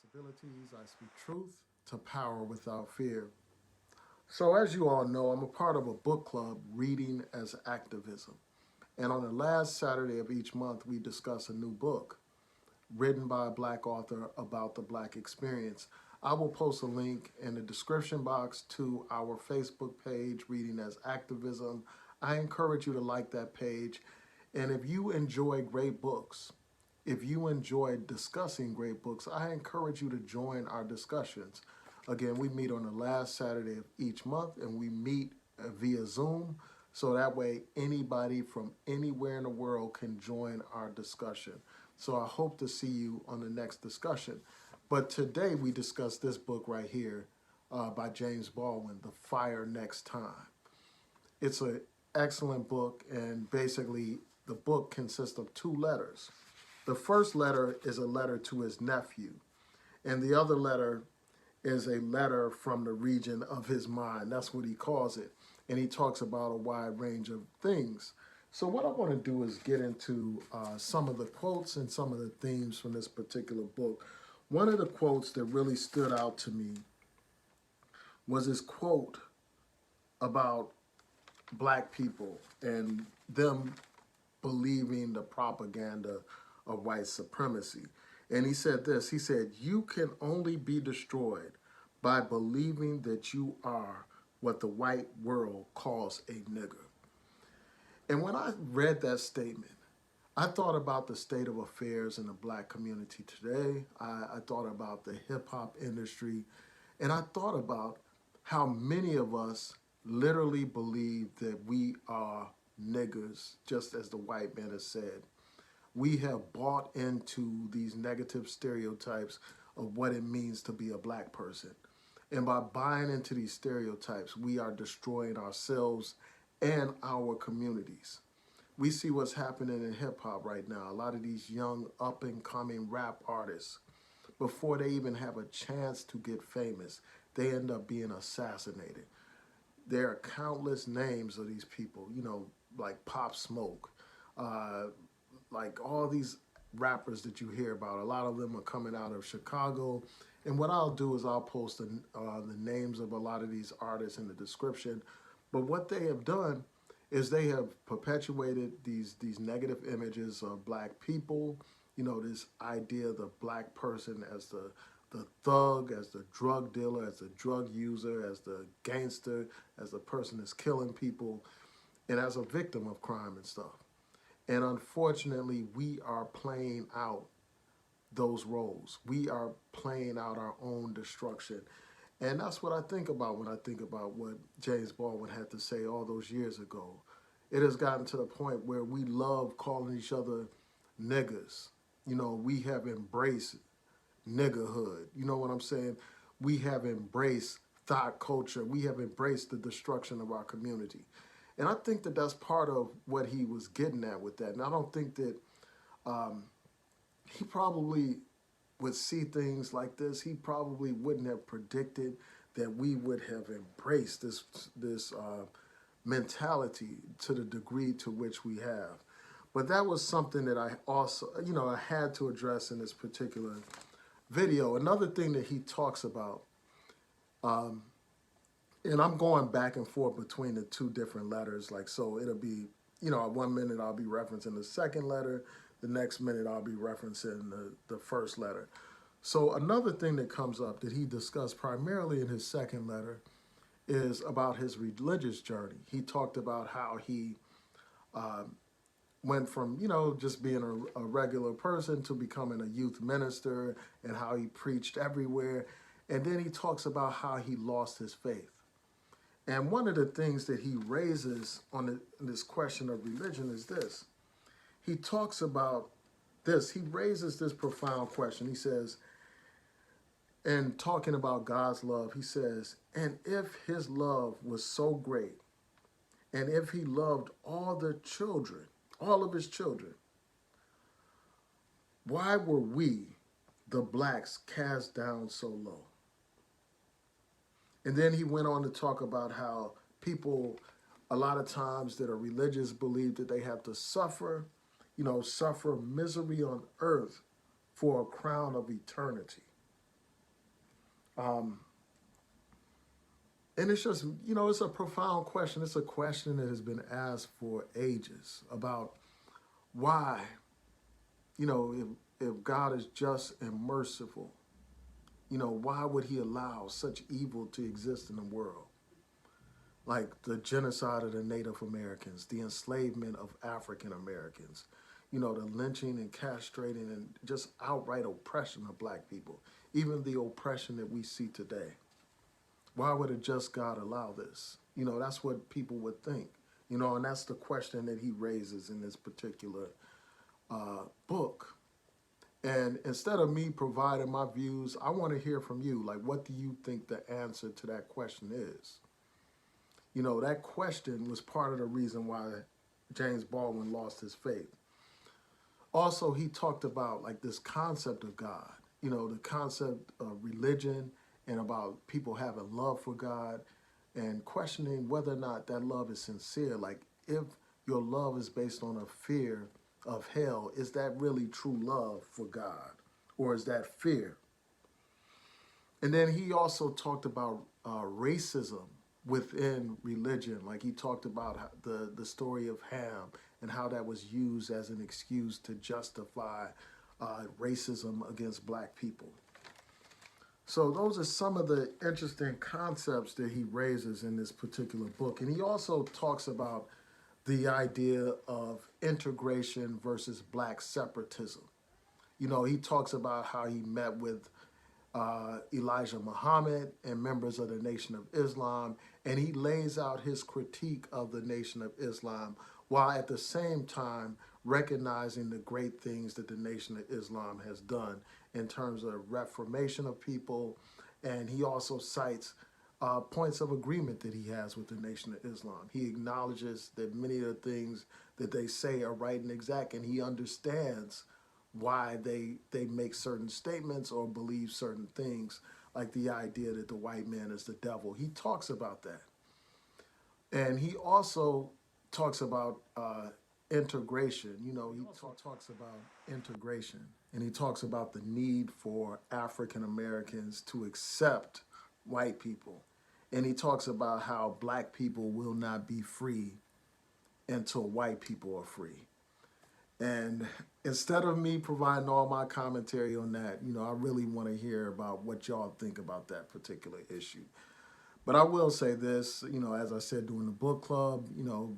possibilities. I speak truth to power without fear. So, as you all know, I'm a part of a book club, Reading as Activism. And on the last Saturday of each month, we discuss a new book written by a black author about the black experience. I will post a link in the description box to our Facebook page, Reading as Activism. I encourage you to like that page. And if you enjoy great books, if you enjoy discussing great books, I encourage you to join our discussions. Again, we meet on the last Saturday of each month and we meet via Zoom. So that way, anybody from anywhere in the world can join our discussion. So I hope to see you on the next discussion. But today we discuss this book right here by James Baldwin, The Fire Next Time. It's an excellent book, and basically, the book consists of two letters. The first letter is a letter to his nephew, and the other letter is a letter from the region of his mind. That's what he calls it. And he talks about a wide range of things. So, what I want to do is get into some of the quotes and some of the themes from this particular book. One of the quotes that really stood out to me was this quote about black people and them believing the propaganda of white supremacy. And he said this, he said, "You can only be destroyed by believing that you are what the white world calls a nigger." And when I read that statement, I thought about the state of affairs in the black community today. I thought about the hip hop industry, and I thought about how many of us literally believe that we are niggers, just as the white man has said. We have bought into these negative stereotypes of what it means to be a black person. And by buying into these stereotypes, we are destroying ourselves and our communities. We see what's happening in hip hop right now. A lot of these young up and coming rap artists, before they even have a chance to get famous, they end up being assassinated. There are countless names of these people, like Pop Smoke, uh, like all these rappers that you hear about. A lot of them are coming out of Chicago. And what I'll do is I'll post the names of a lot of these artists in the description. But what they have done is they have perpetuated these negative images of black people. This idea of the black person as the thug, as the drug dealer, as the drug user, as the gangster, as the person that's killing people, and as a victim of crime and stuff. And unfortunately, we are playing out those roles. We are playing out our own destruction. And that's what I think about when I think about what James Baldwin had to say all those years ago. It has gotten to the point where we love calling each other niggas. We have embraced niggerhood. You know what I'm saying? We have embraced thought culture. We have embraced the destruction of our community. And I think that that's part of what he was getting at with that. And I don't think that um, he probably would see things like this. He probably wouldn't have predicted that we would have embraced this mentality to the degree to which we have. But that was something that I also, I had to address in this particular video. Another thing that he talks about, um, and I'm going back and forth between the two different letters. Like, so it'll be, 1 minute I'll be referencing the second letter, the next minute I'll be referencing the first letter. So another thing that comes up that he discussed primarily in his second letter is about his religious journey. He talked about how he um, went from, just being a regular person to becoming a youth minister and how he preached everywhere. And then he talks about how he lost his faith. And one of the things that he raises on this question of religion is this. He talks about this. He raises this profound question. He says, and talking about God's love, he says, and if his love was so great, and if he loved all the children, all of his children, why were we, the blacks, cast down so low? And then he went on to talk about how people, a lot of times that are religious, believe that they have to suffer, suffer misery on earth for a crown of eternity. Um, and it's just, it's a profound question. It's a question that has been asked for ages about why, if God is just and merciful, why would he allow such evil to exist in the world? Like the genocide of the Native Americans, the enslavement of African Americans, the lynching and castrating and just outright oppression of black people, even the oppression that we see today. Why would a just God allow this? That's what people would think, and that's the question that he raises in this particular book. And instead of me providing my views, I want to hear from you. Like, what do you think the answer to that question is? That question was part of the reason why James Baldwin lost his faith. Also, he talked about like this concept of God, the concept of religion and about people having love for God and questioning whether or not that love is sincere. Like, if your love is based on a fear of hell, is that really true love for God? Or is that fear? And then he also talked about racism within religion. Like he talked about the story of Ham and how that was used as an excuse to justify racism against black people. So those are some of the interesting concepts that he raises in this particular book. And he also talks about the idea of integration versus black separatism. He talks about how he met with Elijah Muhammad and members of the Nation of Islam, and he lays out his critique of the Nation of Islam while at the same time recognizing the great things that the Nation of Islam has done in terms of reformation of people. And he also cites points of agreement that he has with the Nation of Islam. He acknowledges that many of the things that they say are right and exact, and he understands why they make certain statements or believe certain things, like the idea that the white man is the devil. He talks about that. And he also talks about integration. Talks about integration. And he talks about the need for African Americans to accept white people. And he talks about how black people will not be free until white people are free. And instead of me providing all my commentary on that, I really want to hear about what y'all think about that particular issue. But I will say this, as I said during the book club,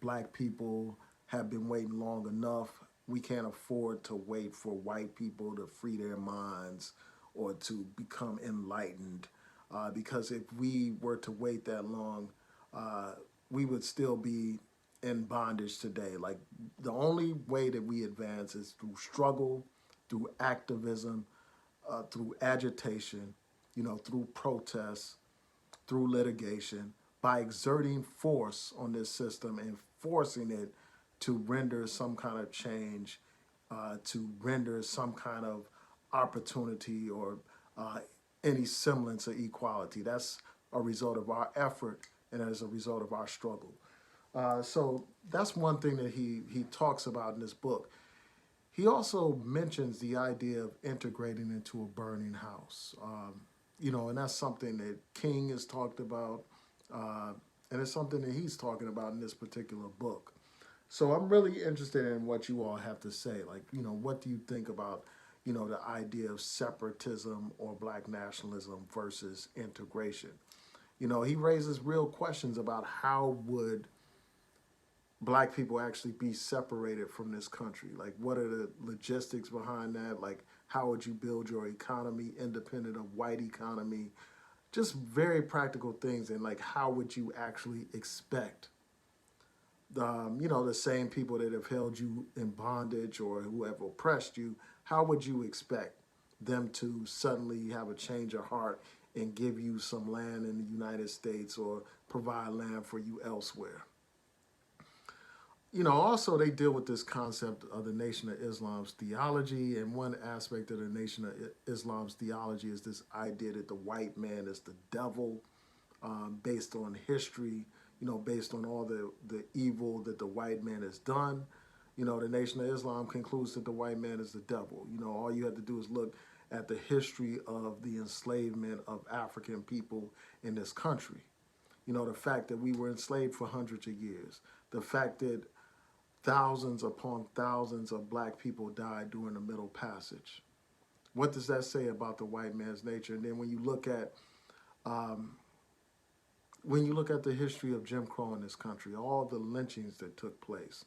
black people have been waiting long enough. We can't afford to wait for white people to free their minds or to become enlightened. Because if we were to wait that long, we would still be in bondage today. Like, the only way that we advance is through struggle, through activism, through agitation, through protests, through litigation, by exerting force on this system and forcing it to render some kind of change, to render some kind of opportunity or any semblance of equality. That's a result of our effort and as a result of our struggle. So that's one thing that he talks about in this book. He also mentions the idea of integrating into a burning house. And that's something that King has talked about, uh, and it's something that he's talking about in this particular book. So I'm really interested in what you all have to say. Like, what do you think about, the idea of separatism or black nationalism versus integration? He raises real questions about how would black people actually be separated from this country? Like, what are the logistics behind that? Like, how would you build your economy independent of white economy? Just very practical things. And like, how would you actually expect the same people that have held you in bondage or who have oppressed you, how would you expect them to suddenly have a change of heart and give you some land in the United States or provide land for you elsewhere? Also they deal with this concept of the Nation of Islam's theology, and one aspect of the Nation of Islam's theology is this idea that the white man is the devil, based on history, based on all the evil that the white man has done. The Nation of Islam concludes that the white man is the devil. All you have to do is look at the history of the enslavement of African people in this country. You know, the fact that we were enslaved for hundreds of years, the fact that thousands upon thousands of black people died during the Middle Passage. What does that say about the white man's nature? And then um, when you look at the history of Jim Crow in this country, all the lynchings that took place,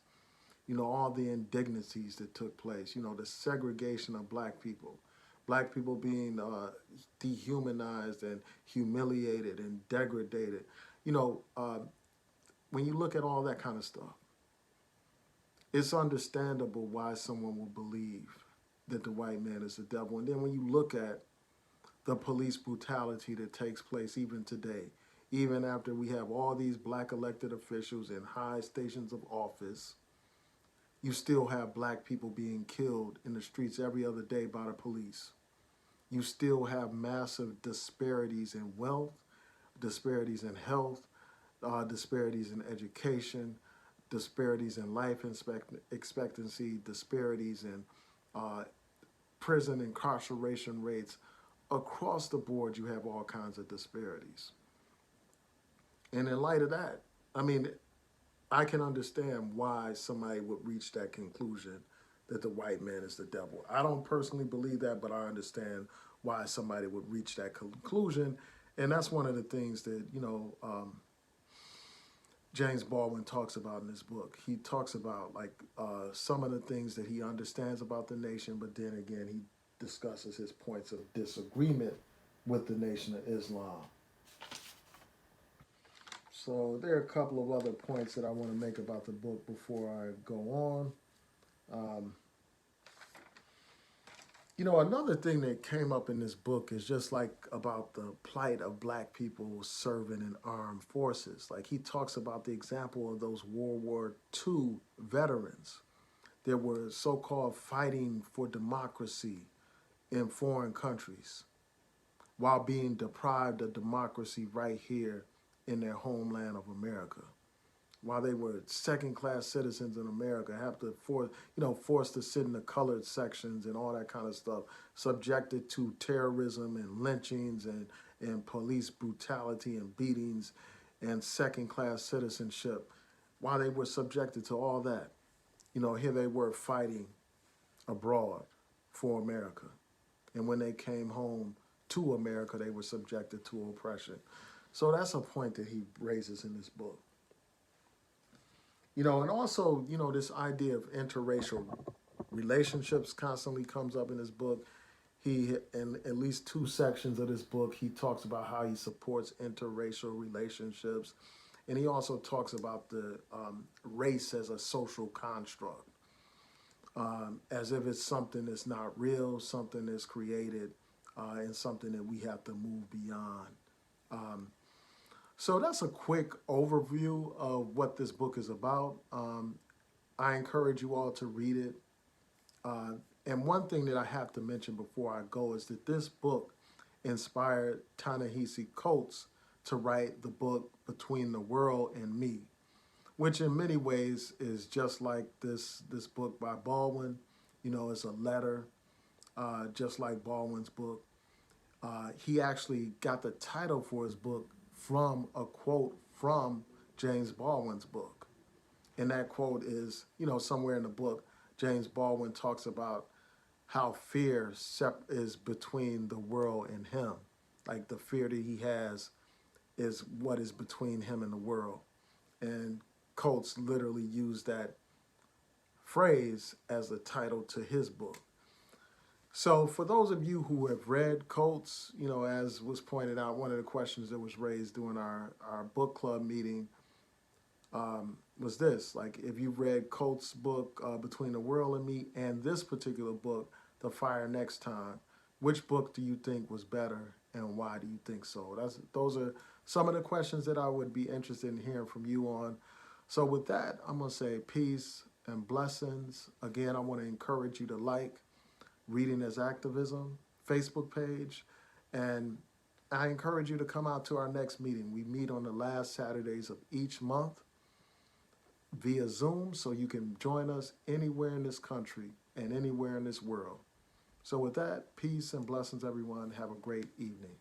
you know, all the indignities that took place, you know, the segregation of black people being dehumanized and humiliated and degraded. You know, when you look at all that kind of stuff, it's understandable why someone will believe that the white man is the devil. And then when you look at the police brutality that takes place even today, even after we have all these black elected officials in high stations of office, you still have black people being killed in the streets every other day by the police. You still have massive disparities in wealth, disparities in health, disparities in education, disparities in life expectancy, disparities in uh, prison incarceration rates. Across the board, you have all kinds of disparities. And in light of that, I mean, I can understand why somebody would reach that conclusion that the white man is the devil. I don't personally believe that, but I understand why somebody would reach that conclusion. And that's one of the things that, James Baldwin talks about in his book. He talks about some of the things that he understands about the nation, but then again, he discusses his points of disagreement with the Nation of Islam. So there are a couple of other points that I want to make about the book before I go on. Um, Another thing that came up in this book is just like about the plight of black people serving in armed forces. Like he talks about the example of those World War II veterans that were so-called fighting for democracy in foreign countries while being deprived of democracy right here in their homeland of America. While they were second-class citizens in America, have to forced to sit in the colored sections and all that kind of stuff, subjected to terrorism and lynchings and police brutality and beatings and second-class citizenship. While they were subjected to all that, here they were fighting abroad for America. And when they came home to America, they were subjected to oppression. So that's a point that he raises in this book. And also, this idea of interracial relationships constantly comes up in his book. He, in at least two sections of this book, he talks about how he supports interracial relationships. And he also talks about the race as a social construct, as if it's something that's not real, something that's created, and something that we have to move beyond. Um, So that's a quick overview of what this book is about. I encourage you all to read it. And one thing that I have to mention before I go is that this book inspired Ta-Nehisi Coates to write the book Between the World and Me, which in many ways is just like this book by Baldwin. It's a letter, just like Baldwin's book. He actually got the title for his book from a quote from James Baldwin's book. And that quote is, somewhere in the book, James Baldwin talks about how fear is between the world and him. Like the fear that he has is what is between him and the world. And Coates literally used that phrase as the title to his book. So for those of you who have read Coates, as was pointed out, one of the questions that was raised during our book club meeting was this: like, if you've read Coates' book, Between the World and Me, and this particular book, The Fire Next Time, which book do you think was better and why do you think so? Those are some of the questions that I would be interested in hearing from you on. So with that, I'm going to say peace and blessings. Again, I want to encourage you to like Reading as Activism Facebook page, and I encourage you to come out to our next meeting. We meet on the last Saturdays of each month via Zoom, so you can join us anywhere in this country and anywhere in this world. So with that, peace and blessings, everyone. Have a great evening.